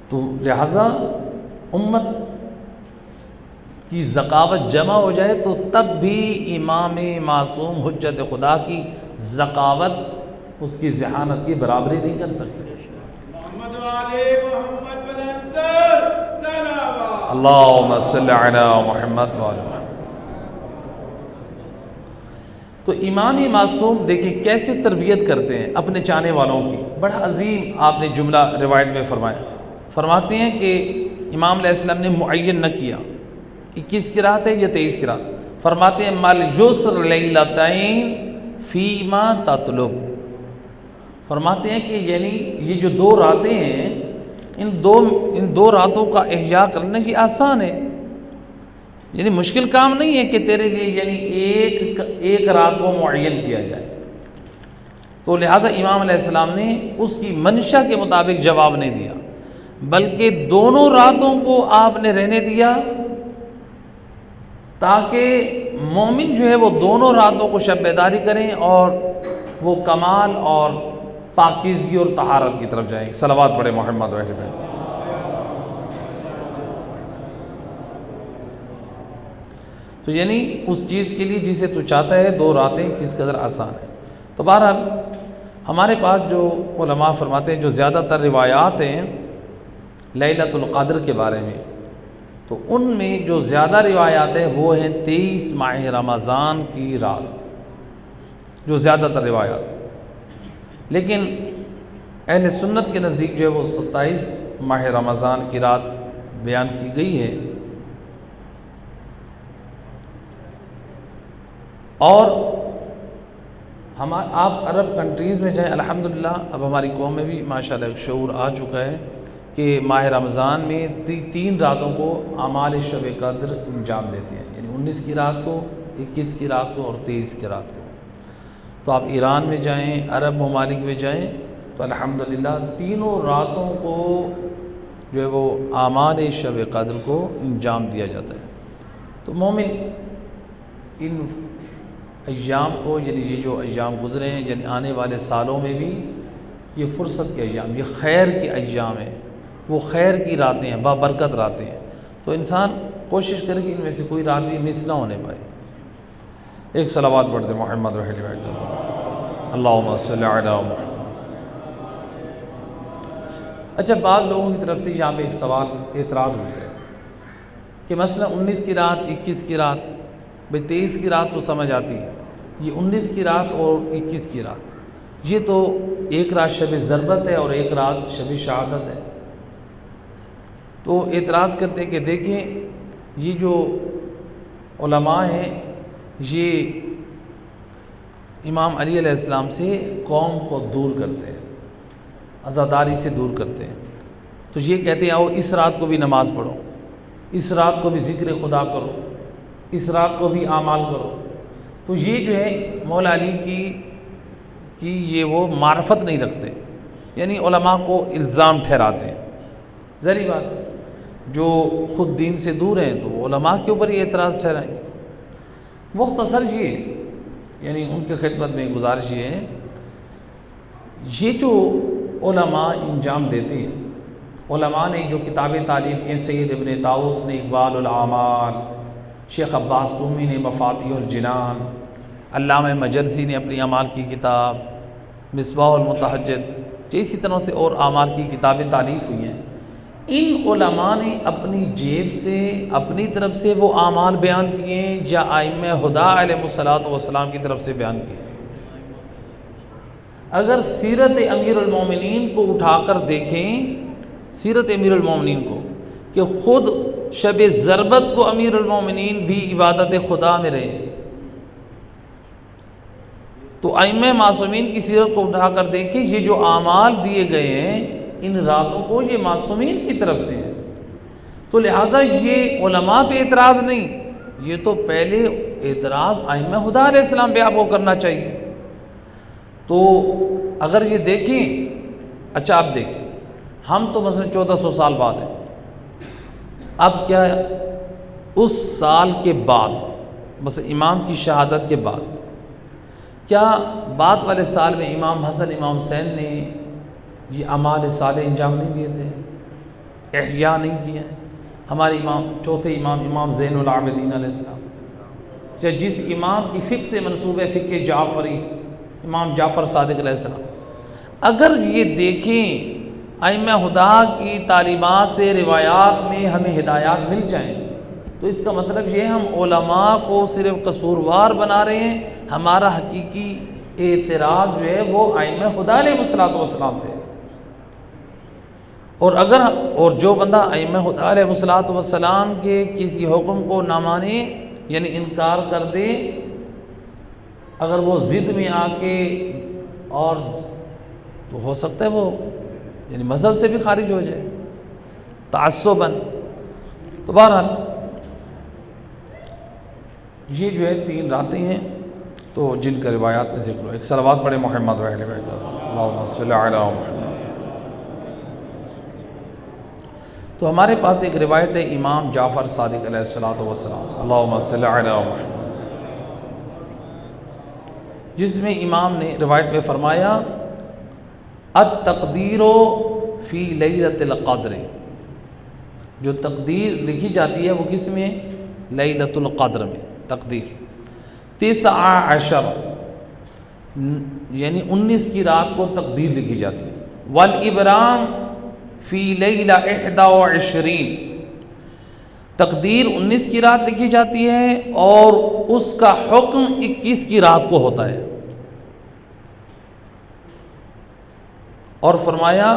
تو لہٰذا امت کی ذکاوت جمع ہو جائے تو تب بھی امام معصوم حجت خدا کی ذکاوت اس کی ذہانت کی برابری نہیں کر سکتے۔ اللہم صلی علی محمد وآل محمد۔ تو امام معصوم دیکھیں کیسے تربیت کرتے ہیں اپنے چاہنے والوں کی، بڑا عظیم آپ نے جملہ روایت میں فرمایا، فرماتے ہیں کہ امام علیہ السلام نے معین نہ کیا 21 کی رات ہے یا 23 کی رات، فرماتے ہیں مال یسر لیلتین فیما تطلب، فرماتے ہیں کہ یعنی یہ جو 2 راتیں ہیں ان دو راتوں کا احیاء کرنا یہ آسان ہے، یعنی مشکل کام نہیں ہے کہ تیرے لیے یعنی ایک رات کو معین کیا جائے۔ تو لہٰذا امام علیہ السلام نے اس کی منشا کے مطابق جواب نہیں دیا، بلکہ دونوں راتوں کو آپ نے رہنے دیا تاکہ مومن جو ہے وہ دونوں راتوں کو شب بیداری کریں اور وہ کمال اور پاکیزگی اور طہارت کی طرف جائیں۔ صلوات پڑھے محمد و اہل بیت۔ تو یعنی اس چیز کے لیے جسے تو چاہتا ہے 2 راتیں کس قدر آسان ہے۔ تو بہرحال ہمارے پاس جو علماء فرماتے ہیں جو زیادہ تر روایات ہیں لیلۃ القدر کے بارے میں، تو ان میں جو زیادہ روایات ہیں وہ ہیں 23 ماہ رمضان کی رات، جو زیادہ تر روایات ہیں، لیکن اہل سنت کے نزدیک جو ہے وہ 27 ماہ رمضان کی رات بیان کی گئی ہے۔ اور آپ عرب کنٹریز میں جائیں، الحمدللہ اب ہماری قوم میں بھی ماشاءاللہ ایک شعور آ چکا ہے کہ ماہ رمضان میں 3 راتوں کو اعمال شب قدر انجام دیتے ہیں، یعنی 19 کی رات کو، 21 کی رات کو اور 23 کی رات کو۔ تو آپ ایران میں جائیں، عرب ممالک میں جائیں تو الحمدللہ تینوں راتوں کو جو ہے وہ اعمال شب قدر کو انجام دیا جاتا ہے۔ تو مومن ان ایام کو، یعنی یہ جو ایام گزرے ہیں، یعنی آنے والے سالوں میں بھی یہ فرصت کے ایام، یہ خیر کے ایام ہیں، وہ خیر کی راتیں ہیں، بابرکت راتیں ہیں۔ تو انسان کوشش کرے کہ ان میں سے کوئی رات بھی مس نہ ہونے پائے۔ ایک صلوات پڑھتے محمد وحلی وحید اللہم صلی علی محمد۔ اچھا، بعض لوگوں کی طرف سے یہاں پہ ایک سوال اعتراض ہوتا ہے کہ مثلا 19 کی رات، 21 کی رات، 23 کی رات تو سمجھ آتی ہے، یہ 19 کی رات اور 21 کی رات، یہ تو ایک رات شب ضربت ہے اور ایک رات شب شہادت ہے۔ تو اعتراض کرتے ہیں کہ دیکھیں، یہ جو علماء ہیں یہ امام علی علیہ السلام سے قوم کو دور کرتے ہیں، عزاداری سے دور کرتے ہیں۔ تو یہ کہتے ہیں آؤ اس رات کو بھی نماز پڑھو، اس رات کو بھی ذکر خدا کرو، اس رات کو بھی اعمال کرو۔ تو یہ جو ہے مولا علی کی یہ وہ معرفت نہیں رکھتے، یعنی علماء کو الزام ٹھہراتے ہیں۔ ظاہری بات ہے، جو خود دین سے دور ہیں تو وہ علماء کے اوپر یہ اعتراض ٹھہرائیں گے۔ مختصر یہ، یعنی ان کی خدمت میں گزارش یہ ہے، یہ جو علماء انجام دیتے ہیں، علماء نے جو کتابیں تالیف کی ہیں، سید ابن طاؤس نے اقبال الاعمال، شیخ عباس قمی نے مفاتیح الجنان، علامہ مجلسی نے اپنی اعمال کی کتاب مصباح المتہجد، اسی طرح سے اور اعمال کی کتابیں تالیف ہوئی ہیں۔ ان علماء نے اپنی جیب سے، اپنی طرف سے وہ اعمال بیان کیے ہیں یا ائمہ ہدیٰ علیہ الصلوۃ والسلام کی طرف سے بیان کیے؟ اگر سیرت امیر المومنین کو اٹھا کر دیکھیں، سیرت امیر المومنین کو، کہ خود شب ضربت کو امیر المومنین بھی عبادت خدا میں رہے، تو ائمہ معصومین کی سیرت کو اٹھا کر دیکھیں، یہ جو اعمال دیے گئے ہیں ان راتوں کو، یہ معصومین کی طرف سے ہے۔ تو لہٰذا یہ علماء پہ اعتراض نہیں، یہ تو پہلے اعتراض ائمہ ہدیٰ علیہ السلام پہ آپ کو کرنا چاہیے۔ تو اگر یہ دیکھیں، اچھا آپ دیکھیں، ہم تو مثلا 1400 سال بعد ہیں، اب کیا اس سال کے بعد، مثلا امام کی شہادت کے بعد، کیا بعد والے سال میں امام حسن امام حسین نے یہ اعمال صالح انجام نہیں دیے تھے، احیاء نہیں کیے ہیں؟ ہمارے امام، چوتھے امام زین العابدین علیہ السلام، یا جس امام کی فقہ سے منسوب ہے فقہ جعفری، امام جعفر صادق علیہ السلام، اگر یہ دیکھیں ائمہ ہدیٰ کی تعلیمات سے، روایات میں ہمیں ہدایات مل جائیں، تو اس کا مطلب یہ ہم علماء کو صرف قصوروار بنا رہے ہیں۔ ہمارا حقیقی اعتراض جو ہے وہ ائمہ ہدیٰ علیہ السلام پہ، اور جو بندہ ائمہ ہدیٰ علیہ السلام کے کسی حکم کو نہ مانے، یعنی انکار کر دے، اگر وہ ضد میں آ کے، اور تو ہو سکتا ہے وہ یعنی مذہب سے بھی خارج ہو جائے تعصباً۔ تو بہرحال یہ جو ہے 3 راتیں ہیں تو جن کا روایات میں ذکر ہو۔ ایک صلوات پڑھے محمد وآلہ اللہم صلی علی محمد۔ تو ہمارے پاس ایک روایت ہے امام جعفر صادق علیہ السلام سے، اللہم صلی علی محمد، جس میں امام نے روایت میں فرمایا التقدیر فی لیلۃ القدر، جو تقدیر لکھی جاتی ہے وہ کس میں؟ لیلۃ القدر میں تقدیر 19 یعنی 19 کی رات کو تقدیر لکھی جاتی ہے۔ والابرام فی لیلہ 21، تقدیر 19 کی رات لکھی جاتی ہے اور اس کا حکم 21 کی رات کو ہوتا ہے۔ اور فرمایا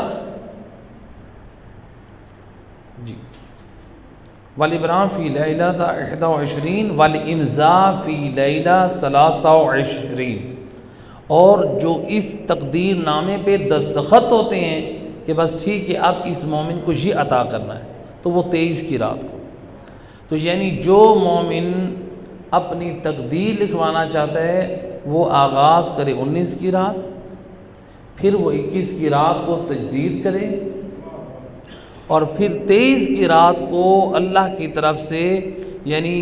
جی والابرام فی لیلہ 21 والامضاء فی لیلہ 23، اور جو اس تقدیر نامے پہ دستخط ہوتے ہیں کہ بس ٹھیک ہے اب اس مومن کو یہ عطا کرنا ہے، تو وہ 23 کی رات کو. تو یعنی جو مومن اپنی تقدیر لکھوانا چاہتا ہے وہ آغاز کرے 19 کی رات، پھر وہ 21 کی رات کو تجدید کرے، اور پھر 23 کی رات کو اللہ کی طرف سے یعنی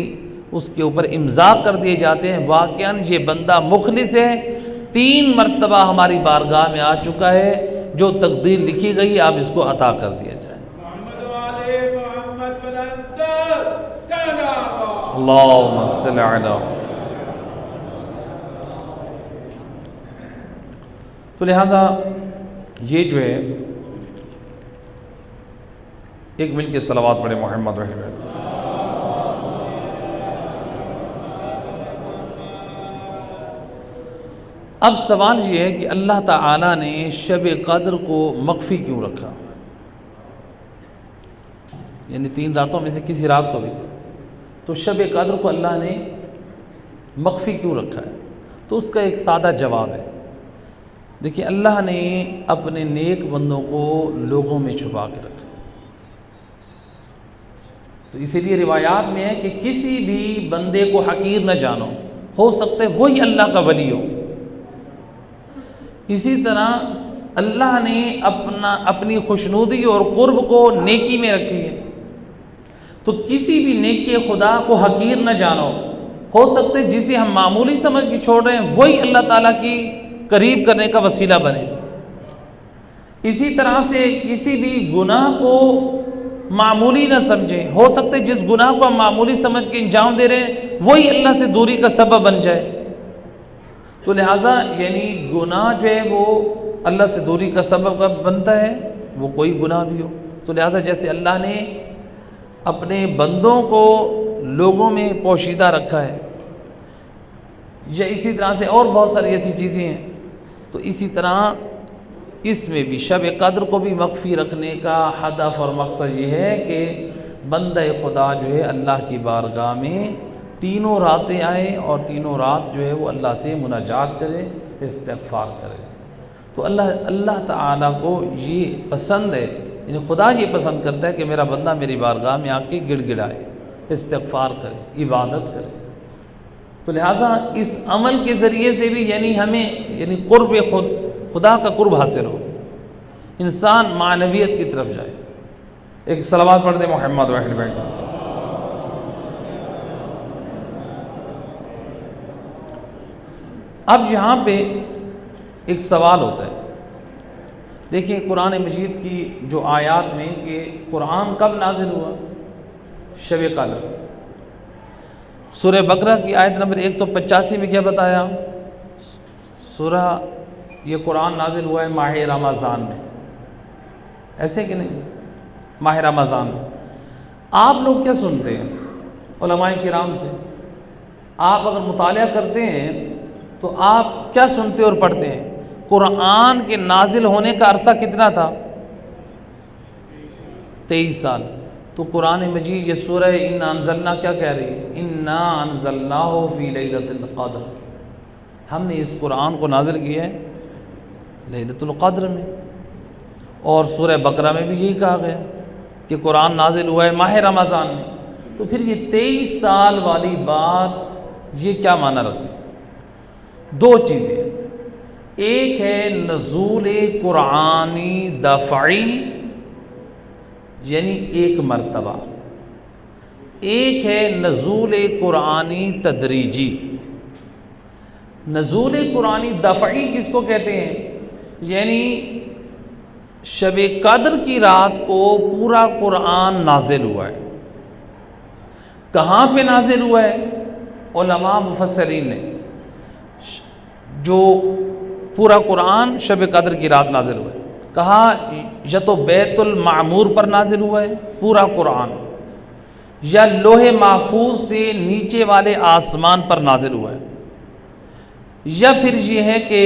اس کے اوپر امضاء کر دیے جاتے ہیں واقعاً یہ بندہ مخلص ہے، 3 مرتبہ ہماری بارگاہ میں آ چکا ہے، جو تقدیر لکھی گئی اب اس کو عطا کر دیا جائے. اللہم صل علی. تو لہٰذا یہ جو ہے ایک مل کے صلوات پڑھے محمد رحمہ. اب سوال یہ ہے کہ اللہ تعالیٰ نے شب قدر کو مخفی کیوں رکھا؟ یعنی 3 راتوں میں سے کسی رات کو بھی، تو شب قدر کو اللہ نے مخفی کیوں رکھا ہے؟ تو اس کا ایک سادہ جواب ہے. دیکھیے اللہ نے اپنے نیک بندوں کو لوگوں میں چھپا کے رکھا، تو اسی لیے روایات میں ہے کہ کسی بھی بندے کو حقیر نہ جانو، ہو سکتا ہے وہی اللہ کا ولی ہو. اسی طرح اللہ نے اپنی خوشنودی اور قرب کو نیکی میں رکھی ہے، تو کسی بھی نیکی خدا کو حقیر نہ جانو، ہو سکتا ہے جسے ہم معمولی سمجھ کے چھوڑ رہے ہیں وہی اللہ تعالیٰ کی قریب کرنے کا وسیلہ بنے. اسی طرح سے کسی بھی گناہ کو معمولی نہ سمجھیں، ہو سکتا ہے جس گناہ کو ہم معمولی سمجھ کے انجام دے رہے ہیں وہی اللہ سے دوری کا سبب بن جائے. تو لہٰذا یعنی گناہ جو ہے وہ اللہ سے دوری کا سبب بنتا ہے، وہ کوئی گناہ بھی ہو. تو لہٰذا جیسے اللہ نے اپنے بندوں کو لوگوں میں پوشیدہ رکھا ہے، یا اسی طرح سے اور بہت ساری ایسی چیزیں ہیں، تو اسی طرح اس میں بھی شب قدر کو بھی مخفی رکھنے کا ہدف اور مقصد یہ ہے کہ بندہ خدا جو ہے اللہ کی بارگاہ میں 3 راتیں آئے اور 3 رات جو ہے وہ اللہ سے مناجات کرے، استغفار کرے. تو اللہ تعالیٰ کو یہ پسند ہے، یعنی خدا یہ پسند کرتا ہے کہ میرا بندہ میری بارگاہ میں آ کے گڑ گڑائے، استغفار کرے، عبادت کرے. تو لہٰذا اس عمل کے ذریعے سے بھی یعنی ہمیں یعنی قرب خدا کا قرب حاصل ہو، انسان معنویت کی طرف جائے. ایک صلوات پڑھ دیں محمد واحد بیٹھ. اب یہاں پہ ایک سوال ہوتا ہے، دیکھیں قرآن مجید کی جو آیات میں کہ قرآن کب نازل ہوا؟ شب قدر. سورہ بقرہ کی آیت نمبر 185 میں کیا بتایا؟ سورہ یہ قرآن نازل ہوا ہے ماہ رمضان میں، ایسے کہ نہیں؟ ماہ رمضان میں آپ لوگ کیا سنتے ہیں علماء کرام سے؟ آپ اگر مطالعہ کرتے ہیں تو آپ کیا سنتے اور پڑھتے ہیں؟ قرآن کے نازل ہونے کا عرصہ کتنا تھا؟ 23 سال. تو قرآن مجید یہ سورہ انا انزلنا کیا کہہ رہی ہے؟ انا انزلناہ فی لیلۃ القدر. ہم نے اس قرآن کو نازل کیا ہے لیلۃ القدر میں. اور سورہ بقرہ میں بھی یہی کہا گیا کہ قرآن نازل ہوا ہے ماہ رمضان میں. تو پھر یہ 23 سال والی بات یہ کیا معنی رکھتی ہے؟ 2 چیزیں، ایک ہے نزول قرآنی دفعی یعنی 1 مرتبہ، ایک ہے نزول قرآنی تدریجی. نزول قرآنی دفعی کس کو کہتے ہیں؟ یعنی شب قدر کی رات کو پورا قرآن نازل ہوا ہے. کہاں پہ نازل ہوا ہے؟ علماء مفسرین نے جو پورا قرآن شب قدر کی رات نازل ہوا ہے کہا یا تو بیت المعمور پر نازل ہوا ہے پورا قرآن، یا لوح محفوظ سے نیچے والے آسمان پر نازل ہوا ہے، یا پھر یہ ہے کہ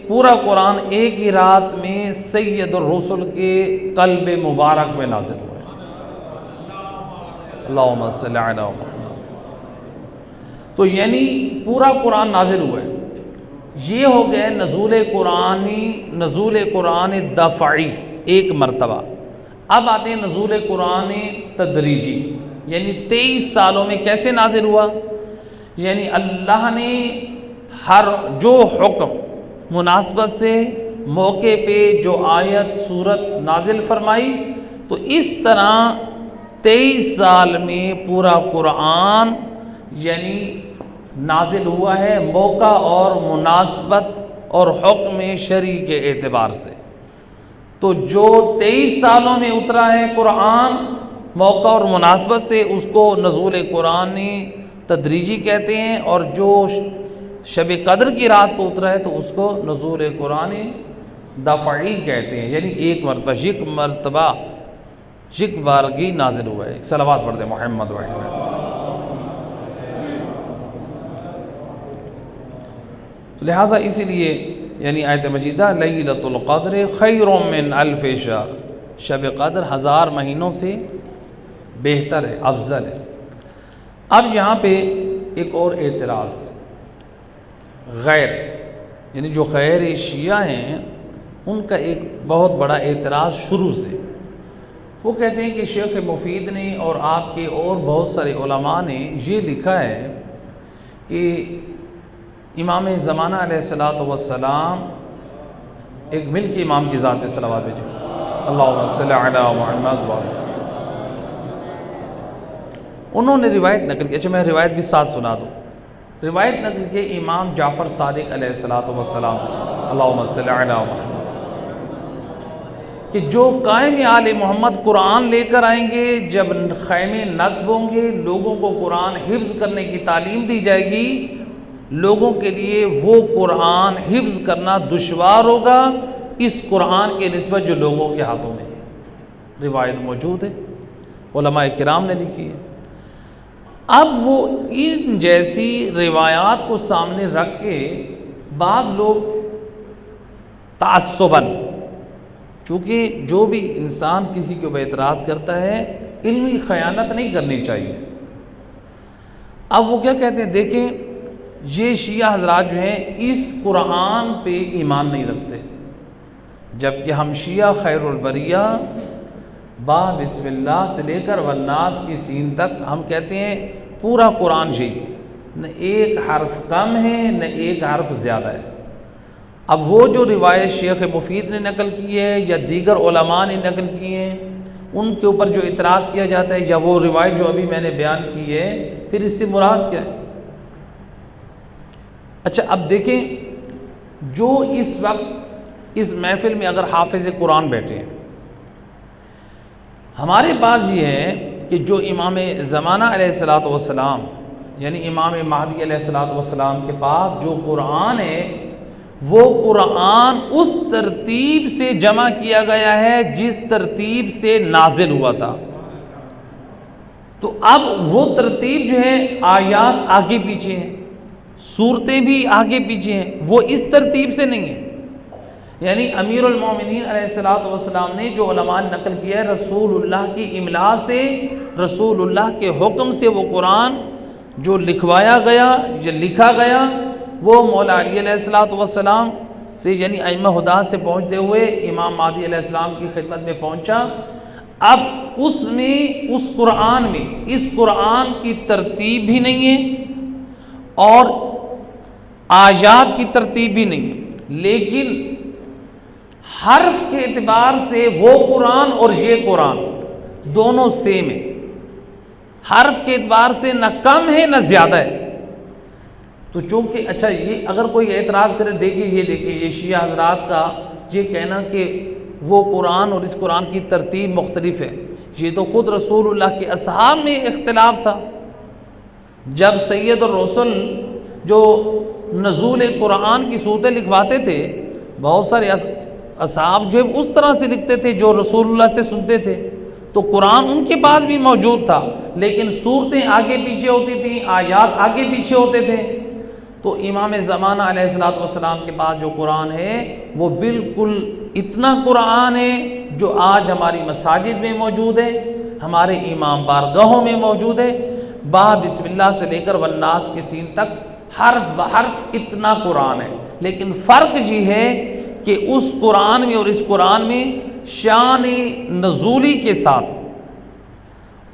پورا قرآن ایک ہی رات میں سید الرسل کے قلب مبارک میں نازل ہوا ہے. اللہم صلی علی محمد. تو یعنی پورا قرآن نازل ہوا ہے. یہ ہو گئے نزول قرآن دفعی ایک مرتبہ۔ اب آتے ہیں نزول قرآن تدریجی، یعنی 23 سالوں میں کیسے نازل ہوا؟ یعنی اللہ نے ہر جو حکم مناسبت سے موقع پہ جو آیت صورت نازل فرمائی، تو اس طرح 23 سال میں پورا قرآن یعنی نازل ہوا ہے، موقع اور مناسبت اور حکم شرعی کے اعتبار سے۔ تو جو 23 سالوں میں اترا ہے قرآن موقع اور مناسبت سے، اس کو نزول قرآن تدریجی کہتے ہیں، اور جو شب قدر کی رات کو اترا ہے تو اس کو نزول قرآن دفعی کہتے ہیں، یعنی ایک مرتبہ یک بارگی نازل ہوا ہے۔ صلوات پڑھ دیں محمد وعلیہ۔ تو لہٰذا اسی لیے یعنی آیت مجیدہ لیلۃ القدر خیر من الف شہر، شب قدر 1000 مہینوں سے بہتر ہے، افضل ہے۔ اب یہاں پہ ایک اور اعتراض، غیر یعنی جو غیر شیعہ ہیں ان کا ایک بہت بڑا اعتراض شروع سے، وہ کہتے ہیں کہ شیخ مفید نے اور آپ کے اور بہت سارے علماء نے یہ لکھا ہے کہ امام زمانہ علیہ الصلوۃ والسلام، ایک مل کے امام کی ذات پہ صلوات بھیجیں، اللہم صلی علی محمد وعلی۔ انہوں نے روایت نقل کی، اچھا میں روایت بھی ساتھ سنا دوں، روایت نقل کے امام جعفر صادق علیہ الصلوۃ والسلام سے، اللہم صلی علی محمد، کہ جو قائم آل محمد قرآن لے کر آئیں گے، جب خیمے نصب ہوں گے، لوگوں کو قرآن حفظ کرنے کی تعلیم دی جائے گی، لوگوں کے لیے وہ قرآن حفظ کرنا دشوار ہوگا اس قرآن کے نسبت جو لوگوں کے ہاتھوں میں۔ روایت موجود ہے، علماء کرام نے لکھی ہے۔ اب وہ ان جیسی روایات کو سامنے رکھ کے بعض لوگ تعصباً، چونکہ جو بھی انسان کسی کے اوپر اعتراض کرتا ہے علمی خیانت نہیں کرنی چاہیے۔ اب وہ کیا کہتے ہیں، دیکھیں یہ شیعہ حضرات جو ہیں اس قرآن پہ ایمان نہیں رکھتے، جبکہ ہم شیعہ خیر البریہ با بسم اللہ سے لے کر والناس کی سین تک ہم کہتے ہیں پورا قرآن یہی ہے، نہ ایک حرف کم ہے نہ ایک حرف زیادہ ہے۔ اب وہ جو روایت شیخ مفید نے نقل کی ہے یا دیگر علماء نے نقل کی ہیں، ان کے اوپر جو اعتراض کیا جاتا ہے، یا وہ روایت جو ابھی میں نے بیان کی ہے، پھر اس سے مراد کیا ہے؟ اچھا اب دیکھیں، جو اس وقت اس محفل میں اگر حافظ قرآن بیٹھے ہیں، ہمارے پاس یہ ہے کہ جو امام زمانہ علیہ الصلوۃ والسلام یعنی امام مہدی علیہ الصلوۃ والسلام کے پاس جو قرآن ہے، وہ قرآن اس ترتیب سے جمع کیا گیا ہے جس ترتیب سے نازل ہوا تھا۔ تو اب وہ ترتیب جو ہے، آیات آگے پیچھے ہیں، صورتیں بھی آگے پیچھے ہیں، وہ اس ترتیب سے نہیں ہے۔ یعنی امیر المومنین علیہ الصلوۃ والسلام نے جو علماء نقل کیا ہے، رسول اللہ کی املا سے، رسول اللہ کے حکم سے وہ قرآن جو لکھوایا گیا یا لکھا گیا، وہ مولا علی علیہ الصلوۃ والسلام سے یعنی ائمہ ہدیٰ سے پہنچتے ہوئے امام مہدی علیہ السلام کی خدمت میں پہنچا۔ اب اس میں، اس قرآن میں، اس قرآن کی ترتیب بھی نہیں ہے اور آیات کی ترتیب بھی نہیں ہے، لیکن حرف کے اعتبار سے وہ قرآن اور یہ قرآن دونوں سیم ہے، حرف کے اعتبار سے نہ کم ہے نہ زیادہ ہے۔ تو چونکہ اچھا یہ اگر کوئی اعتراض کرے، دیکھیے یہ شیعہ حضرات کا یہ کہنا کہ وہ قرآن اور اس قرآن کی ترتیب مختلف ہے، یہ تو خود رسول اللہ کے اصحاب میں اختلاف تھا۔ جب سید الرسل جو نزول قرآن کی صورتیں لکھواتے تھے، بہت سارے اصحاب جو اس طرح سے لکھتے تھے جو رسول اللہ سے سنتے تھے، تو قرآن ان کے پاس بھی موجود تھا، لیکن صورتیں آگے پیچھے ہوتی تھیں، آیات آگے پیچھے ہوتے تھے۔ تو امام زمانہ علیہ الصلوۃ والسلام کے پاس جو قرآن ہے، وہ بالکل اتنا قرآن ہے جو آج ہماری مساجد میں موجود ہے، ہمارے امام بارگاہوں میں موجود ہے، با بسم اللہ سے لے کر والناس کی سین تک حرف بحرف اتنا قرآن ہے۔ لیکن فرق یہ ہے کہ اس قرآن میں اور اس قرآن میں شان نزولی کے ساتھ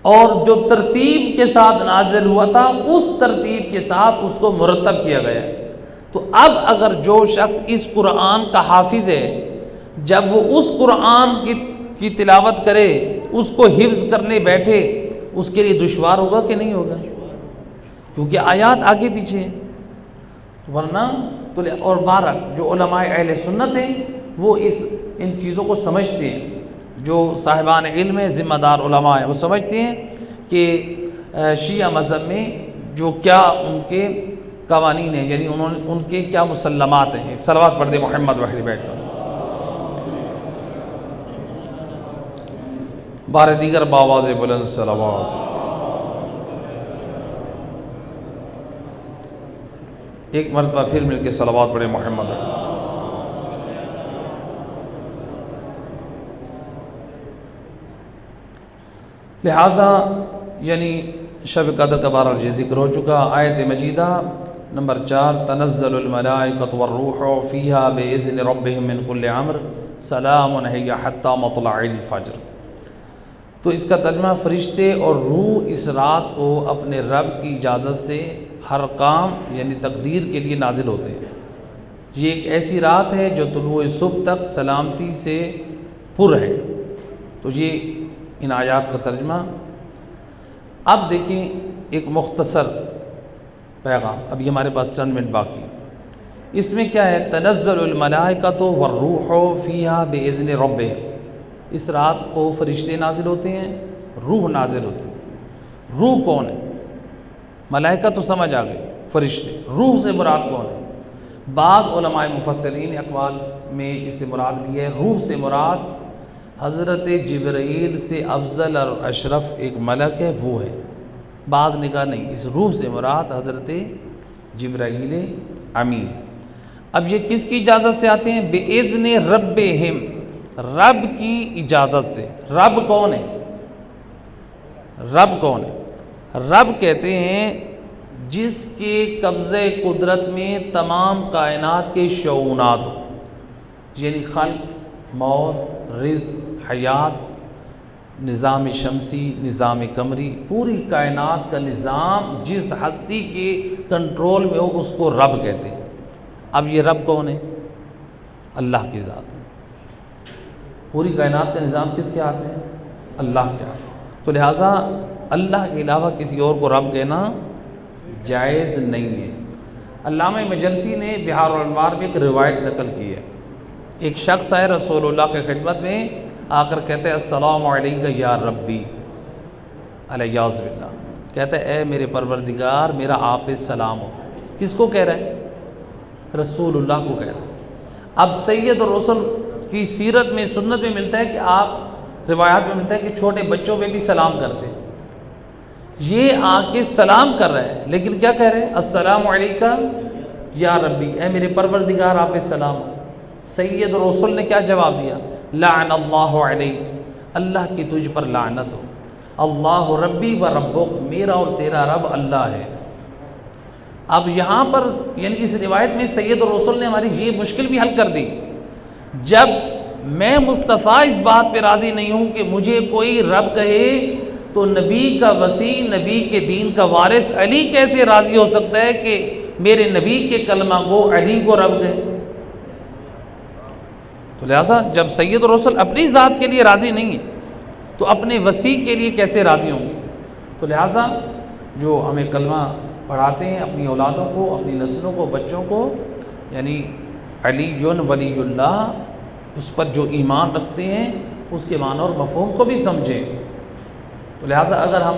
اور جو ترتیب کے ساتھ نازل ہوا تھا اس ترتیب کے ساتھ اس کو مرتب کیا گیا ہے۔ تو اب اگر جو شخص اس قرآن کا حافظ ہے، جب وہ اس قرآن کی تلاوت کرے، اس کو حفظ کرنے بیٹھے، اس کے لیے دشوار ہوگا کہ نہیں ہوگا؟ کیونکہ آیات آگے پیچھے ہیں، ورنہ تو اور بہرحال جو علماء اہل سنت ہیں وہ ان چیزوں کو سمجھتے ہیں، جو صاحبان علم ہیں، ذمہ دار علماء ہیں، وہ سمجھتے ہیں کہ شیعہ مذہب میں جو کیا ان کے قوانین ہیں، یعنی ان کے کیا مسلمات ہیں۔ ایک صلوات پڑھ دے محمد وحری بیٹھ بار دیگر باواز بلند صلوات۔ ایک مرتبہ پھر مل کے صلوات پڑھے محمد۔ لہٰذا یعنی شب قدر کا بہرحال یہ ذکر ہو چکا۔ آیت مجیدہ نمبر 4، تنزل الملائکۃ والروح فیہا بإذن ربہم من کل امر سلام ہی حتی مطلع الفجر۔ تو اس کا ترجمہ فرشتے اور روح اس رات کو اپنے رب کی اجازت سے ہر کام یعنی تقدیر کے لیے نازل ہوتے ہیں۔ یہ ایک ایسی رات ہے جو طلوع صبح تک سلامتی سے پر ہے۔ تو یہ ان آیات کا ترجمہ۔ اب دیکھیں ایک مختصر پیغام، اب یہ ہمارے پاس چند منٹ باقی۔ اس میں کیا ہے؟ تنزل الملائکۃ والروح فیہا بإذن ربہم۔ اس رات کو فرشتے نازل ہوتے ہیں، روح نازل ہوتی ہے۔ روح کون ہے؟ ملائکہ تو سمجھ آ گئی، فرشتے۔ روح سے مراد کون ہے؟ بعض علماء مفسرین اقوال میں اس سے مراد لی ہے، روح سے مراد حضرت جبرائیل سے افضل اور اشرف ایک ملک ہے، وہ ہے۔ بعض نے کہا نہیں، اس روح سے مراد حضرت جبرائیل امین ہے۔ اب یہ کس کی اجازت سے آتے ہیں؟ بِإِذْنِ رَبِّهِمْ، رب کی اجازت سے۔ رب کون ہے؟ رب کون ہے؟ رب کہتے ہیں جس کے قبضہ قدرت میں تمام کائنات کے شؤونات ہو، یعنی خلق، موت، رزق، حیات، نظام شمسی، نظام قمری، پوری کائنات کا نظام جس ہستی کے کنٹرول میں ہو اس کو رب کہتے ہیں۔ اب یہ رب کون ہے؟ اللہ کی ذات ہے۔ پوری کائنات کا نظام کس کے ہاتھ میں ہے؟ اللہ کے ہاتھ میں۔ تو لہٰذا اللہ کے علاوہ کسی اور کو رب کہنا جائز نہیں ہے۔ علامہ مجلسی نے بہار الانوار میں ایک روایت نقل کی ہے۔ ایک شخص آئے رسول اللہ کی خدمت میں، آ کر کہتے ہیں السلام علیکہ یا ربی، علیہ باللہ، کہتا ہے اے میرے پروردگار میرا آپ پہ سلام ہو۔ کس کو کہہ رہا ہے؟ رسول اللہ کو کہہ رہا ہے۔ اب سید الرسل کی سیرت میں، سنت میں ملتا ہے کہ آپ، روایات میں ملتا ہے کہ چھوٹے بچوں پہ بھی سلام کرتے ہیں۔ یہ آ کے سلام کر رہے ہیں، لیکن کیا کہہ رہے ہیں؟ السلام علیکہ یا ربی، اے میرے پروردگار آپ پہ سلام ہو۔ سید الرسل نے کیا جواب دیا؟ لعن اللہ علیک، اللہ کی تجھ پر لعنت ہو۔ اللہ ربی و ربک، میرا اور تیرا رب اللہ ہے۔ اب یہاں پر یعنی اس روایت میں سید الرسل نے ہماری یہ مشکل بھی حل کر دی۔ جب میں مصطفیٰ اس بات پہ راضی نہیں ہوں کہ مجھے کوئی رب کہے، تو نبی کا وسیع، نبی کے دین کا وارث علی کیسے راضی ہو سکتا ہے کہ میرے نبی کے کلمہ گو علی کو رب کہے؟ تو لہٰذا جب سید الرسل اپنی ذات کے لیے راضی نہیں ہے تو اپنے وسیع کے لیے کیسے راضی ہوں گے؟ تو لہٰذا جو ہمیں کلمہ پڑھاتے ہیں اپنی اولادوں کو، اپنی نسلوں کو، بچوں کو، یعنی علی ولی اللہ، اس پر جو ایمان رکھتے ہیں اس کے معنی اور مفہوم کو بھی سمجھیں۔ تو لہٰذا اگر ہم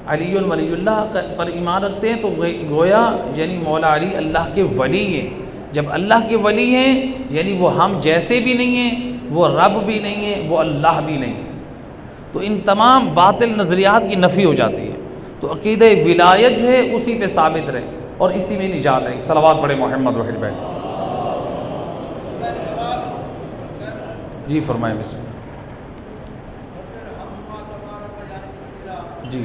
علی ولی اللہ پر ایمان رکھتے ہیں تو گویا یعنی مولا علی اللہ کے ولی ہیں۔ جب اللہ کے ولی ہیں یعنی وہ ہم جیسے بھی نہیں ہیں، وہ رب بھی نہیں ہیں، وہ اللہ بھی نہیں ہیں۔ تو ان تمام باطل نظریات کی نفی ہو جاتی ہے۔ تو عقیدہ ولایت جو ہے اسی پہ ثابت رہے اور اسی میں نجات ہے۔ صلوات پڑھے محمد وحید بیٹھ۔ جی فرمائیں بسم اللہ۔ جی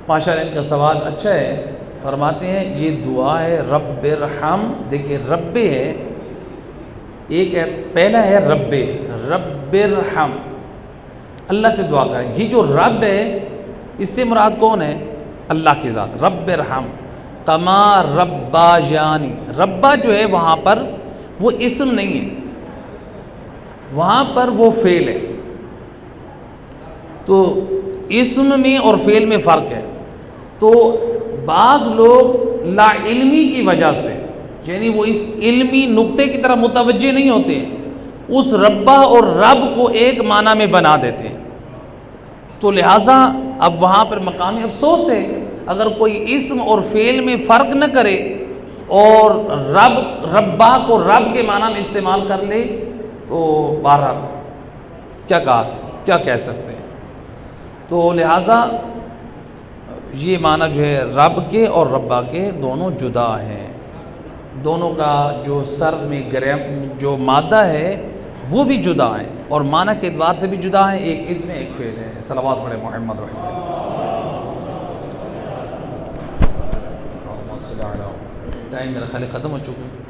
ماشاء اللہ ان کا سوال اچھا ہے۔ فرماتے ہیں یہ دعا ہے رب ارحم، دیکھیں رب ہے ایک ہے پہلا ہے رب ارحم، اللہ سے دعا کریں. یہ جو رب ہے اس سے مراد کون ہے؟ اللہ کی ذات. رب ارحم کما ربا یعنی، ربا جو ہے وہاں پر وہ اسم نہیں ہے، وہاں پر وہ فعل ہے. تو اسم میں اور فعل میں فرق ہے. تو بعض لوگ لا علمی کی وجہ سے، یعنی وہ اس علمی نقطے کی طرف متوجہ نہیں ہوتے ہیں، اس ربا اور رب کو ایک معنی میں بنا دیتے ہیں. تو لہٰذا اب وہاں پر مقامی افسوس ہے اگر کوئی اسم اور فعل میں فرق نہ کرے اور ربا کو رب کے معنی میں استعمال کر لے تو بہرحال کیا کہہ سکتے ہیں. تو لہٰذا یہ معنی جو ہے رب کے اور ربا کے دونوں جدا ہیں، دونوں کا جو صرف میں جو مادہ ہے وہ بھی جدا ہے اور معنی کے اعتبار سے بھی جدا ہے. ایک اسم ہے ایک فعل ہے. صلوات پڑھے محمد رحمہ اللہ. ٹائم میرا خیال ختم ہو چکا ہے.